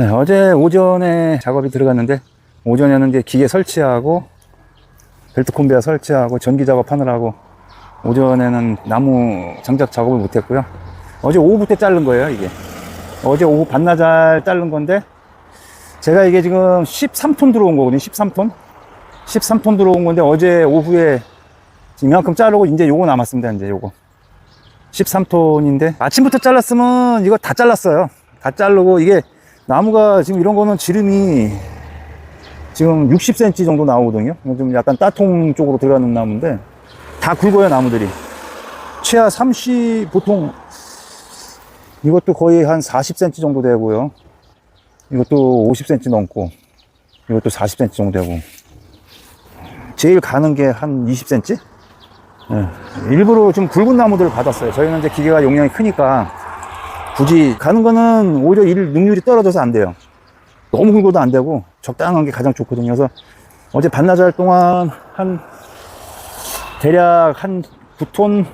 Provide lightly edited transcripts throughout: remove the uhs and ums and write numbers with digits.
네, 어제 오전에 작업이 들어갔는데, 오전에는 이제 기계 설치하고 벨트 콤베어 설치하고 전기 작업하느라고 오전에는 나무 장작 작업을 못했고요. 어제 오후부터 자른 거예요. 이게 어제 오후 반나절 자른 건데, 제가 이게 지금 13톤 들어온 거거든요. 13톤 들어온 건데, 어제 오후에 지금 이만큼 자르고 이제 요거 남았습니다. 이제 요거 13톤인데 아침부터 잘랐으면 이거 다 잘랐어요. 다 자르고, 이게 나무가 지금 이런 거는 지름이 지금 60cm 정도 나오거든요. 좀 약간 따통 쪽으로 들어가는 나무인데 다 굵어요. 나무들이 최하 30, 보통 이것도 거의 한 40cm 정도 되고요. 이것도 50cm 넘고, 이것도 40cm 정도 되고, 제일 가는 게 한 20cm? 네. 일부러 좀 굵은 나무들을 받았어요. 저희는 이제 기계가 용량이 크니까 굳이 가는 거는 오히려 능률이 떨어져서 안 돼요. 너무 굵어도 안 되고 적당한 게 가장 좋거든요. 그래서 어제 반나절 동안 대략 한 9톤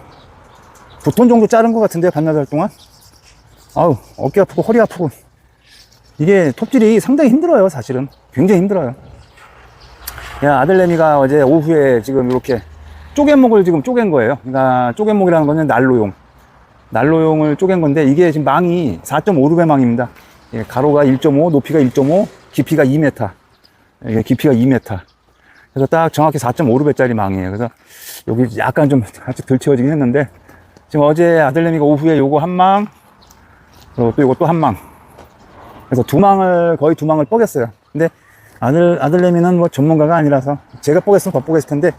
정도 자른 것 같은데, 반나절 동안. 아우, 어깨 아프고 허리 아프고. 이게 톱질이 상당히 힘들어요. 사실은 굉장히 힘들어요. 야, 아들내미가 어제 오후에 지금 이렇게 쪼개목을 지금 쪼갠 거예요. 그러니까 쪼개목이라는 거는 난로용을 쪼갠 건데, 이게 지금 망이 4.5루베 망입니다. 예, 가로가 1.5, 높이가 1.5, 깊이가 2m. 이게 깊이가 2m. 그래서 딱 정확히 4.5루베짜리 망이에요. 그래서 여기 약간 좀 살짝 덜 채워지긴 했는데, 지금 어제 아들내미가 오후에 요거 한 망, 그리고 또 요거 또 한 망. 그래서 거의 두 망을 뽀겠어요. 근데 아들내미는 뭐 전문가가 아니라서 제가 뽀겠으면 더 뽀겠을 텐데,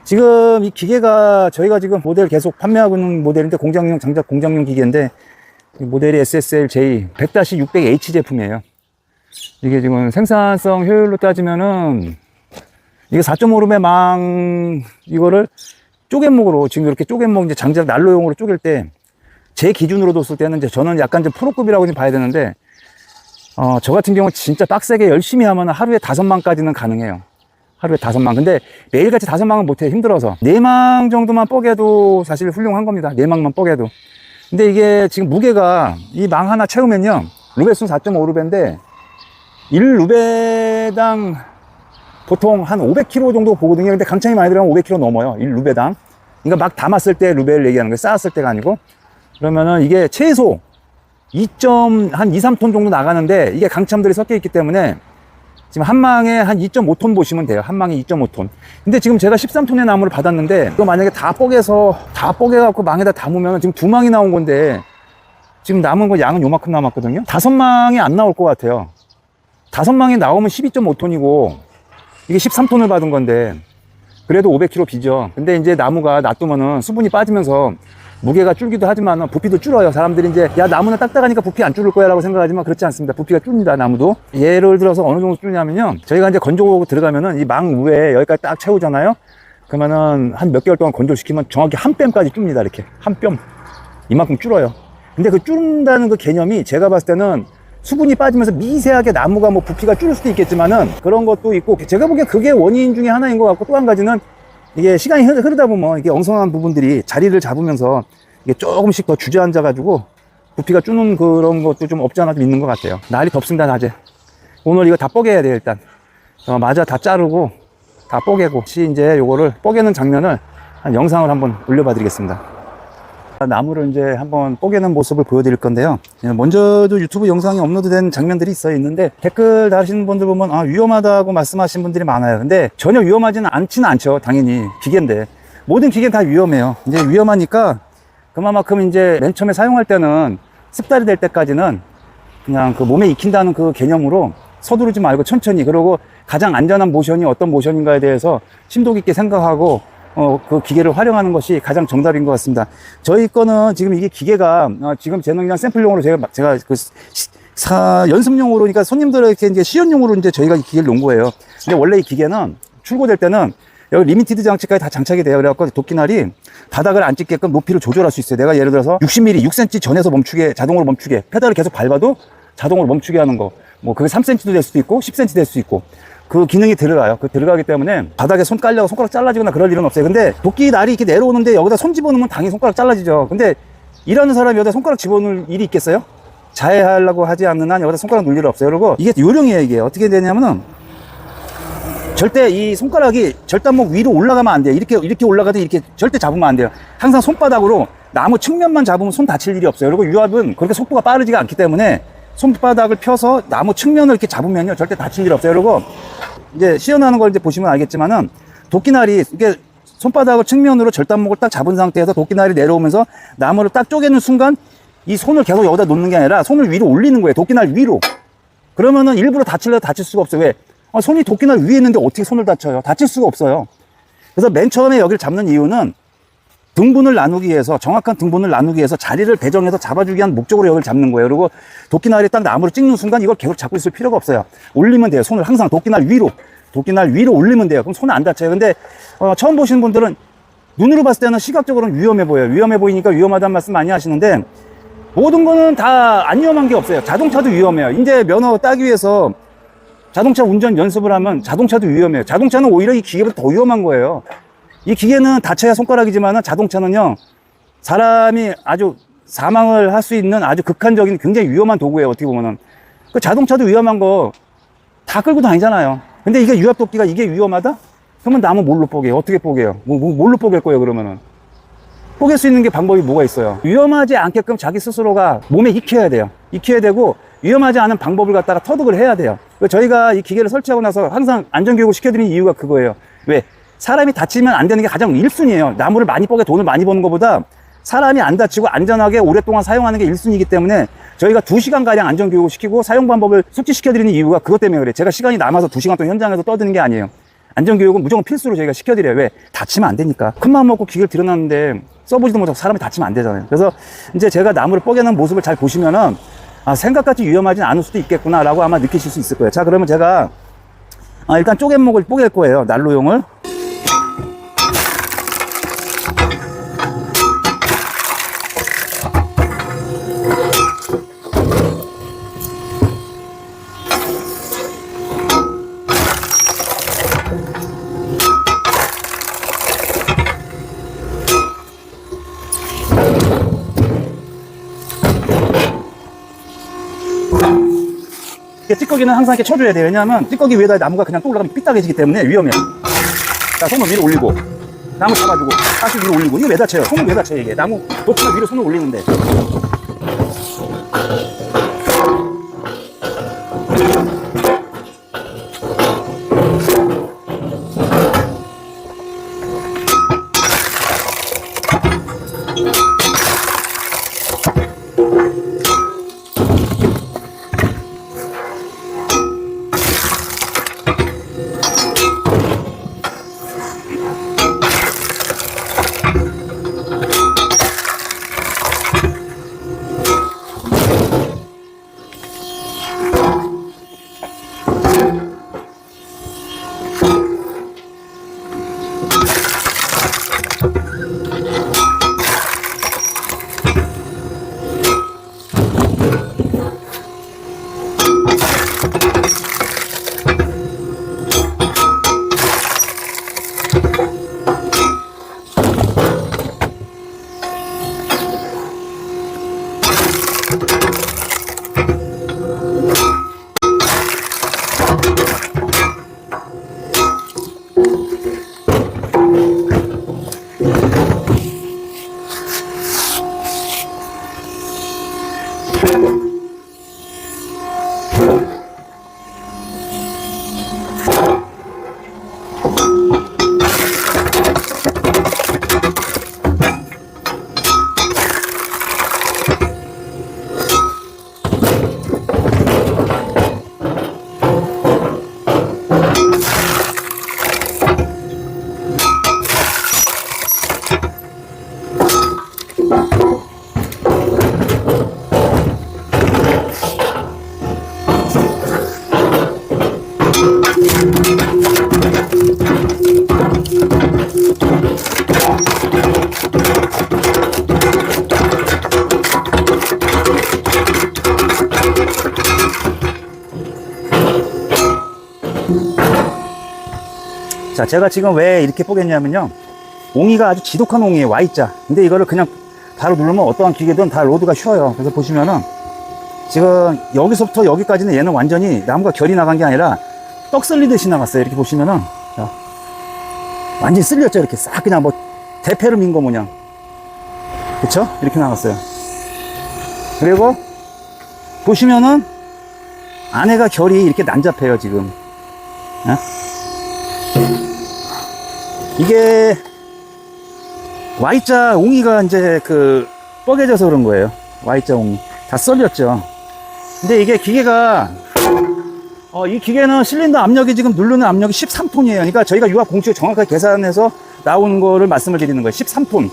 지금 이 기계가 저희가 지금 모델 계속 판매하고 있는 모델인데, 장작 공장용 기계인데, 이 모델이 SSL-J 100-600H 제품이에요. 이게 지금 생산성 효율로 따지면은 이게 4.5룸의 망, 이거를 쪼개목으로, 지금 이렇게 쪼개목 이제 장작 난로용으로 쪼갤 때, 제 기준으로 뒀을 때는 이제 저는 약간 좀 프로급이라고 좀 봐야 되는데, 저 같은 경우는 진짜 빡세게 열심히 하면 하루에 5망까지는 가능해요. 하루에 5망. 근데 매일같이 5망은 못해. 힘들어서. 4망 정도만 뽀개도 사실 훌륭한 겁니다. 4망만 뽀개도. 근데 이게 지금 무게가, 이 망 하나 채우면요, 루베수는 4.5루베인데 1루베당 보통 한 500kg 정도 보거든요. 근데 강창이 많이 들어가면 500kg 넘어요. 1루베당. 그러니까 막 담았을 때 루베를 얘기하는 거예요. 쌓았을 때가 아니고. 그러면은 이게 최소 한 2, 3톤 정도 나가는데, 이게 강참들이 섞여 있기 때문에 지금 한 망에 한 2.5톤 보시면 돼요. 한 망에 2.5톤. 근데 지금 제가 13톤의 나무를 받았는데, 이거 만약에 다 뽀개갖고 망에다 담으면 지금 2망이 나온 건데, 지금 남은 거 양은 요만큼 남았거든요. 5망이 안 나올 것 같아요. 5망이 나오면 12.5톤이고, 이게 13톤을 받은 건데, 그래도 500kg 비죠. 근데 이제 나무가 놔두면은 수분이 빠지면서 무게가 줄기도 하지만 부피도 줄어요. 사람들이 이제, 야, 나무는 딱딱하니까 부피 안 줄을 거야 라고 생각하지만 그렇지 않습니다. 부피가 줄입니다. 나무도. 예를 들어서 어느 정도 줄냐면요, 저희가 이제 건조하고 들어가면은 이 망 위에 여기까지 딱 채우잖아요. 그러면은 한 몇 개월 동안 건조시키면 정확히 한 뼘까지 줍니다. 이렇게 한 뼘, 이만큼 줄어요. 근데 그 줄는다는 그 개념이, 제가 봤을 때는 수분이 빠지면서 미세하게 나무가 뭐 부피가 줄을 수도 있겠지만은, 그런 것도 있고, 제가 보기엔 그게 원인 중에 하나인 것 같고, 또 한 가지는 이게 시간이 흐르다 보면 이게 엉성한 부분들이 자리를 잡으면서 이게 조금씩 더 주저앉아 가지고 부피가 주는 그런 것도 좀 없지 않아 좀 있는 것 같아요. 날이 덥습니다. 낮에 오늘 이거 다 뽀개야 돼요. 일단 마저 다 자르고 다 뽀개고, 이제 요거를 뽀개는 장면을 한 영상을 한번 올려봐 드리겠습니다. 나무를 이제 한번 뽀개는 모습을 보여드릴 건데요. 먼저도 유튜브 영상이 업로드된 장면들이 있는데, 댓글 다시는 분들 보면 위험하다고 말씀하신 분들이 많아요. 근데 전혀 위험하지는 않죠. 당연히 기계인데, 모든 기계는 다 위험해요. 이제 위험하니까 그만큼 이제 맨 처음에 사용할 때는 습달이 될 때까지는 그냥 그 몸에 익힌다는 그 개념으로 서두르지 말고 천천히, 그리고 가장 안전한 모션이 어떤 모션인가에 대해서 심도 깊게 생각하고 그 기계를 활용하는 것이 가장 정답인 것 같습니다. 저희 거는 지금 이게 기계가 지금 쟤는 그냥 샘플용으로 제가 그 연습용으로, 그러니까 손님들에게 이제 시연용으로 이제 저희가 이 기계를 놓은 거예요. 근데 원래 이 기계는 출고될 때는 여기 리미티드 장치까지 다 장착이 돼요. 그래갖고 도끼날이 바닥을 안 찍게끔 높이를 조절할 수 있어요. 내가 예를 들어서 60mm, 6cm 전에서 자동으로 멈추게, 페달을 계속 밟아도 자동으로 멈추게 하는 거, 뭐 그게 3cm도 될 수도 있고 10cm 될 수 있고, 그 기능이 들어가요. 들어가기 때문에 바닥에 손 깔려고 손가락 잘라지거나 그럴 일은 없어요. 근데 도끼날이 이렇게 내려오는데 여기다 손 집어넣으면 당연히 손가락 잘라지죠. 근데 일하는 사람이 여기다 손가락 집어넣을 일이 있겠어요? 자해하려고 하지 않는 한 여기다 손가락 놀 일 없어요. 그리고 이게 요령이에요. 이게 어떻게 되냐면은 절대 이 손가락이 절단목 위로 올라가면 안 돼요. 이렇게 올라가도 이렇게 절대 잡으면 안 돼요. 항상 손바닥으로 나무 측면만 잡으면 손 다칠 일이 없어요. 그리고 유압은 그렇게 속도가 빠르지가 않기 때문에 손바닥을 펴서 나무 측면을 이렇게 잡으면요 절대 다칠 일 없어요. 그리고 이제 시연하는 걸 이제 보시면 알겠지만은 도끼날이 이게 손바닥을 측면으로 절단목을 딱 잡은 상태에서 도끼날이 내려오면서 나무를 딱 쪼개는 순간 이 손을 계속 여기다 놓는 게 아니라 손을 위로 올리는 거예요. 도끼날 위로. 그러면은 일부러 다치려도 다칠 수가 없어요. 왜? 손이 도끼날 위에 있는데 어떻게 손을 다쳐요? 다칠 수가 없어요. 그래서 맨 처음에 여기를 잡는 이유는 등분을 나누기 위해서, 정확한 등분을 나누기 위해서 자리를 배정해서 잡아주기 위한 목적으로 여기를 잡는 거예요. 그리고 도끼날이 딱 나무를 찍는 순간 이걸 계속 잡고 있을 필요가 없어요. 올리면 돼요. 손을 항상 도끼날 위로 올리면 돼요. 그럼 손은 안 다쳐요. 근데 처음 보시는 분들은 눈으로 봤을 때는 시각적으로는 위험해 보여요. 위험해 보이니까 위험하다는 말씀 많이 하시는데 모든 거는 다 안 위험한 게 없어요. 자동차도 위험해요. 이제 면허 따기 위해서 자동차 운전 연습을 하면 자동차도 위험해요. 자동차는 오히려 이 기계보다 더 위험한 거예요. 이 기계는 다쳐야 손가락이지만 자동차는요, 사람이 아주 사망을 할 수 있는 아주 극한적인 굉장히 위험한 도구예요. 어떻게 보면은. 그 자동차도 위험한 거 다 끌고 다니잖아요. 근데 이게 유압도끼가 이게 위험하다? 그러면 나무 뭘로 뽀개요? 어떻게 뽀개요? 뭘로 뽀갤 거예요, 그러면은? 뽀갤 수 있는 게 방법이 뭐가 있어요? 위험하지 않게끔 자기 스스로가 몸에 익혀야 돼요. 익혀야 되고, 위험하지 않은 방법을 갖다가 터득을 해야 돼요. 저희가 이 기계를 설치하고 나서 항상 안전교육을 시켜드리는 이유가 그거예요. 왜? 사람이 다치면 안 되는 게 가장 1순위예요. 나무를 많이 뽀개 돈을 많이 버는 것보다 사람이 안 다치고 안전하게 오랫동안 사용하는 게 1순위이기 때문에 저희가 2시간가량 안전교육을 시키고 사용 방법을 숙지시켜드리는 이유가 그것 때문에 그래요. 제가 시간이 남아서 2시간 동안 현장에서 떠드는 게 아니에요. 안전교육은 무조건 필수로 저희가 시켜드려요. 왜? 다치면 안 되니까. 큰 마음 먹고 기계를 들여놨는데 써보지도 못하고 사람이 다치면 안 되잖아요. 그래서 이제 제가 나무를 뽀개는 모습을 잘 보시면은 생각같이 위험하진 않을 수도 있겠구나 라고 아마 느끼실 수 있을 거예요. 자, 그러면 제가 일단 쪼개목을 뽀갤 거예요. 난로용을. 찌꺼기는 항상 이렇게 쳐줘야 돼요. 왜냐하면 찌꺼기 위에다 나무가 그냥 또 올라가면 삐딱해지기 때문에 위험해요. 자, 손을 위로 올리고 나무 잡아주고 다시 위로 올리고. 이거 왜 다쳐요? 손을 왜 다쳐요? 이게 나무 도끼가 위로 손을 올리는데. 자, 제가 지금 왜 이렇게 뽀겠냐면요, 옹이가 아주 지독한 옹이에요. Y자. 근데 이거를 그냥 바로 누르면 어떠한 기계든 다 로드가 쉬어요. 그래서 보시면은 지금 여기서부터 여기까지는 얘는 완전히 나무가 결이 나간 게 아니라 떡 쓸리듯이 나갔어요. 이렇게 보시면은 자, 완전히 쓸렸죠. 이렇게 싹 그냥 뭐 대패를 민 거 모양. 그쵸? 이렇게 나갔어요. 그리고 보시면은 안에가 결이 이렇게 난잡해요. 지금 이게 Y자 옹이가 이제 그 뻐개져서 그런 거예요. Y자 옹이 다 썰렸죠. 근데 이게 기계가 이 기계는 실린더 압력이 지금 누르는 압력이 13톤이에요. 그러니까 저희가 유압 공식 정확하게 계산해서 나오는 거를 말씀을 드리는 거예요. 13톤.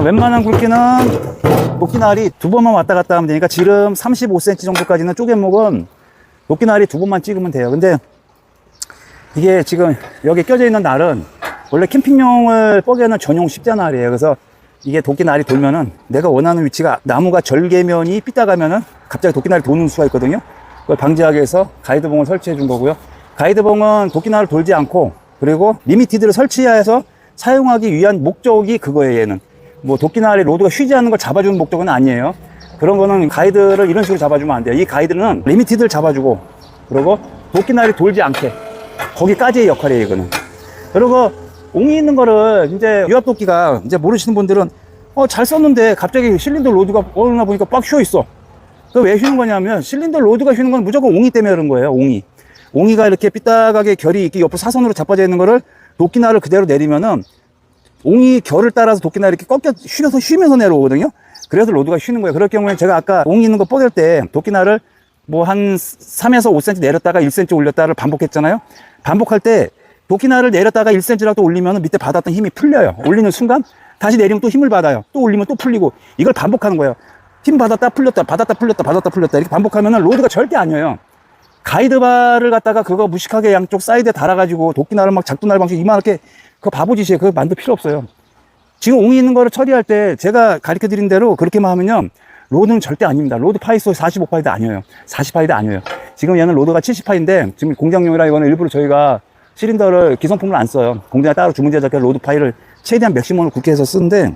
웬만한 굵기는 녹기날이 두 번만 왔다 갔다 하면 되니까 지름 35cm 정도까지는 쪼개목은 녹기날이 두 번만 찍으면 돼요. 근데 이게 지금 여기 껴져 있는 날은 원래 캠핑용을 뻐개는 전용 십자날이에요. 그래서 이게 도끼날이 돌면은 내가 원하는 위치가 나무가 절개면이 삐딱하면은 갑자기 도끼날이 도는 수가 있거든요. 그걸 방지하기 위해서 가이드봉을 설치해 준 거고요. 가이드봉은 도끼날을 돌지 않고 그리고 리미티드를 설치해서 사용하기 위한 목적이 그거예요. 얘는 뭐 도끼날이 로드가 쉬지 않는 걸 잡아주는 목적은 아니에요. 그런 거는 가이드를 이런 식으로 잡아주면 안 돼요. 이 가이드는 리미티드를 잡아주고 그리고 도끼날이 돌지 않게 거기까지의 역할이에요. 이거는. 그리고 옹이 있는 거를 이제 유압도끼가 이제 모르시는 분들은 잘 썼는데 갑자기 실린더 로드가 어느 날 보니까 빡 쉬어 있어. 그 왜 쉬는 거냐면 실린더 로드가 쉬는 건 무조건 옹이 때문에 그런 거예요. 옹이가 이렇게 삐딱하게 결이 이렇게 옆으로 사선으로 자빠져 있는 거를 도끼날을 그대로 내리면은 옹이 결을 따라서 도끼날이 이렇게 꺾여 쉬면서 내려오거든요. 그래서 로드가 쉬는 거예요. 그럴 경우에 제가 아까 옹이 있는 거 뻐갤 때 도끼날을 뭐 한 3에서 5cm 내렸다가 1cm 올렸다를 반복했잖아요. 반복할 때 도끼날을 내렸다가 1cm라도 또 올리면 밑에 받았던 힘이 풀려요. 올리는 순간 다시 내리면 또 힘을 받아요. 또 올리면 또 풀리고 이걸 반복하는 거예요. 힘 받았다 풀렸다 받았다 풀렸다 받았다 풀렸다 이렇게 반복하면은 로드가 절대 안 혀요. 가이드바를 갖다가 그거 무식하게 양쪽 사이드에 달아가지고 도끼날을 막 작두날 방식 이만하게 그거 바보짓이에요. 그거 만들 필요 없어요. 지금 옹이 있는 거를 처리할 때 제가 가르쳐 드린 대로 그렇게만 하면요. 로드는 절대 아닙니다. 로드 파이소 45파이도 아니에요. 40파이도 아니에요. 지금 얘는 로드가 70파인데 지금 공장용이라 이거는 일부러 저희가 실린더를 기성품을 안 써요. 공장에 따로 주문 제작해 로드 파이를 최대한 맥시멈을 굵게 해서 쓰는데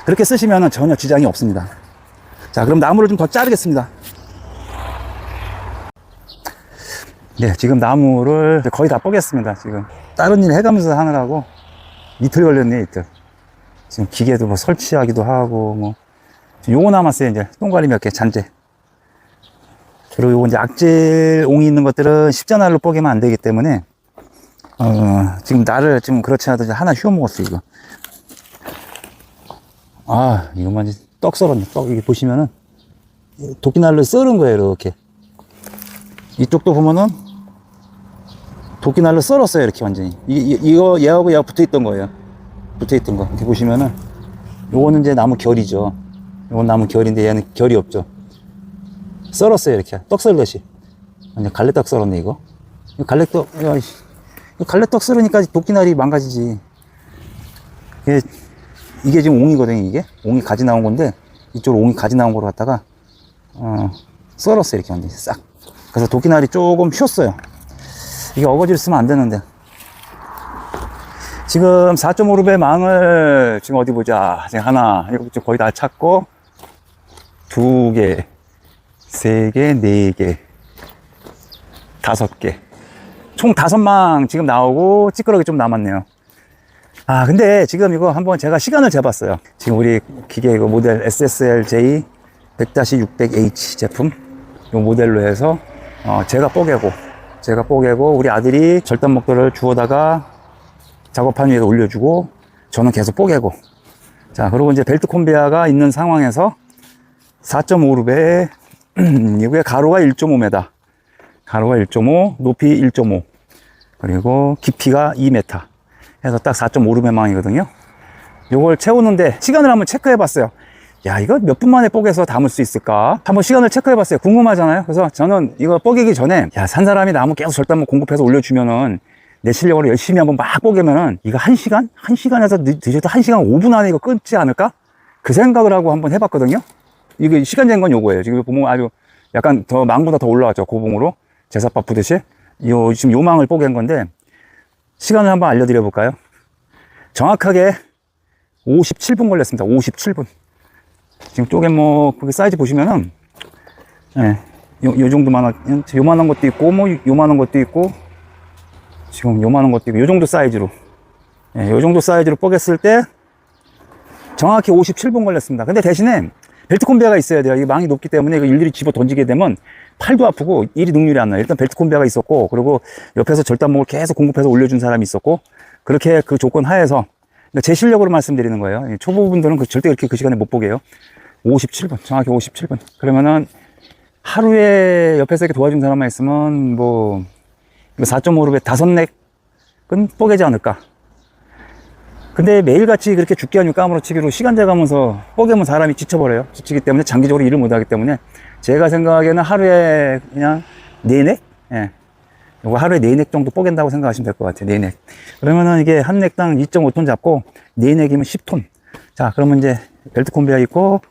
그렇게 쓰시면 전혀 지장이 없습니다. 자, 그럼 나무를 좀 더 자르겠습니다. 네, 지금 나무를 거의 다 뻐겠습니다. 지금 다른 일 해가면서 하느라고 이틀 걸렸네, 이틀. 지금 기계도 뭐 설치하기도 하고 뭐 요거 남았어요. 이제 똥가리 몇 개 잔재. 그리고 요거 이제 악질 옹이 있는 것들은 십자날로 뻐개면 안 되기 때문에 지금 날을 지금 그렇지 않아도 하나 휘어 먹었어. 이거 이것만 떡 썰었네. 떡 이게 보시면은 도끼날로 썰은 거예요. 이렇게 이쪽도 보면은 도끼날로 썰었어요. 이렇게 완전히 이거 얘하고 붙어 있던 거예요. 붙어 있던 거 이렇게 보시면은 요거는 이제 나무 결이죠. 요건 나무 결인데 얘는 결이 없죠. 썰었어요. 이렇게 떡 썰듯이 완전 갈래떡 썰었네. 이거 갈래떡 갈래떡 썰으니까 도끼날이 망가지지. 이게 지금 옹이거든요. 이게 옹이 가지 나온 건데 이쪽으로 옹이 가지 나온 거로 갖다가 썰었어요. 이렇게 완전히 싹. 그래서 도끼날이 조금 휘었어요. 이게 어거지를 쓰면 안 되는데. 지금 4.5룹의 망을 지금 어디 보자. 지금 하나, 이거 거의 다 찾고 2개, 3개, 4개, 5개. 총 5망 지금 나오고 찌끄러기 좀 남았네요. 근데 지금 이거 한번 제가 시간을 재봤어요. 지금 우리 기계 이거 모델 SSLJ 100-600H 제품 이 모델로 해서 제가 뽀개고 우리 아들이 절단목들을 주워다가 작업판 위에 올려주고 저는 계속 뽀개고. 자, 그리고 이제 벨트 콤비아가 있는 상황에서 4.5룹에 이게 가로가 1.5m, 가로가 1.5, 높이 1.5, 그리고 깊이가 2m 해서 딱 4.5룹의 망이거든요. 요걸 채우는데 시간을 한번 체크해 봤어요. 야, 이거 몇 분 만에 뽀개서 담을 수 있을까? 한번 시간을 체크해 봤어요. 궁금하잖아요. 그래서 저는 이거 뽀개기 전에, 야, 산 사람이 나무 계속 절단목 공급해서 올려주면은 내 실력으로 열심히 한번 막 뽀개면은 이거 1시간? 1시간에서 늦어도 1시간 5분 안에 이거 끊지 않을까? 그 생각을 하고 한번 해봤거든요. 이게 시간 잰 건 요거예요. 지금 보면 아주 약간 더 망보다 더 올라왔죠. 고봉으로. 제사밥 부듯이. 지금 요망을 뽀갠 건데, 시간을 한번 알려드려 볼까요? 정확하게 57분 걸렸습니다. 57분. 지금 쪼개목 그 사이즈 보시면은, 예, 요 정도만한, 요만한 것도 있고, 뭐, 요만한 것도 있고, 지금 요만한 것도 있고, 요 정도 사이즈로. 예, 요 정도 사이즈로 뽀갰을 때, 정확히 57분 걸렸습니다. 근데 대신에, 벨트 콤비아가 있어야 돼요. 이 망이 높기 때문에 이거 일일이 집어 던지게 되면 팔도 아프고 일이 능률이 안 나요. 일단 벨트 콤비아가 있었고, 그리고 옆에서 절단목을 계속 공급해서 올려준 사람이 있었고, 그렇게 그 조건 하에서, 제 실력으로 말씀드리는 거예요. 초보분들은 절대 그렇게 그 시간에 못 보게요. 57분, 정확히 57분. 그러면은 하루에 옆에서 이렇게 도와준 사람만 있으면 뭐 4.5룹에 5넥은 뽀개지 않을까. 근데 매일같이 그렇게 죽기 아니고 까무러치기로 시간 돼가면서 뽀개면 사람이 지쳐버려요. 지치기 때문에 장기적으로 일을 못하기 때문에 제가 생각에는 하루에 그냥 4넥? 예. 요거 하루에 4넥 정도 뽀갠다고 생각하시면 될 것 같아요. 4넥. 그러면은 이게 한 넥당 2.5톤 잡고 4넥이면 10톤. 자, 그러면 이제 벨트 콤비아 있고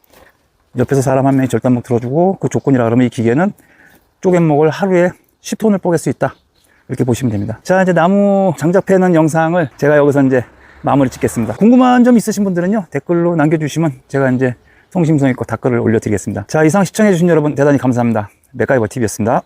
옆에서 사람 한 명이 절단목 들어주고 그 조건이라 그러면 이 기계는 쪼갯목을 하루에 10톤을 뽀갤 수 있다. 이렇게 보시면 됩니다. 자, 이제 나무 장작 패는 영상을 제가 여기서 이제 마무리 짓겠습니다. 궁금한 점 있으신 분들은요, 댓글로 남겨주시면 제가 이제 성심성의껏 댓글을 올려드리겠습니다. 자, 이상 시청해주신 여러분 대단히 감사합니다. 맥가이버 TV였습니다.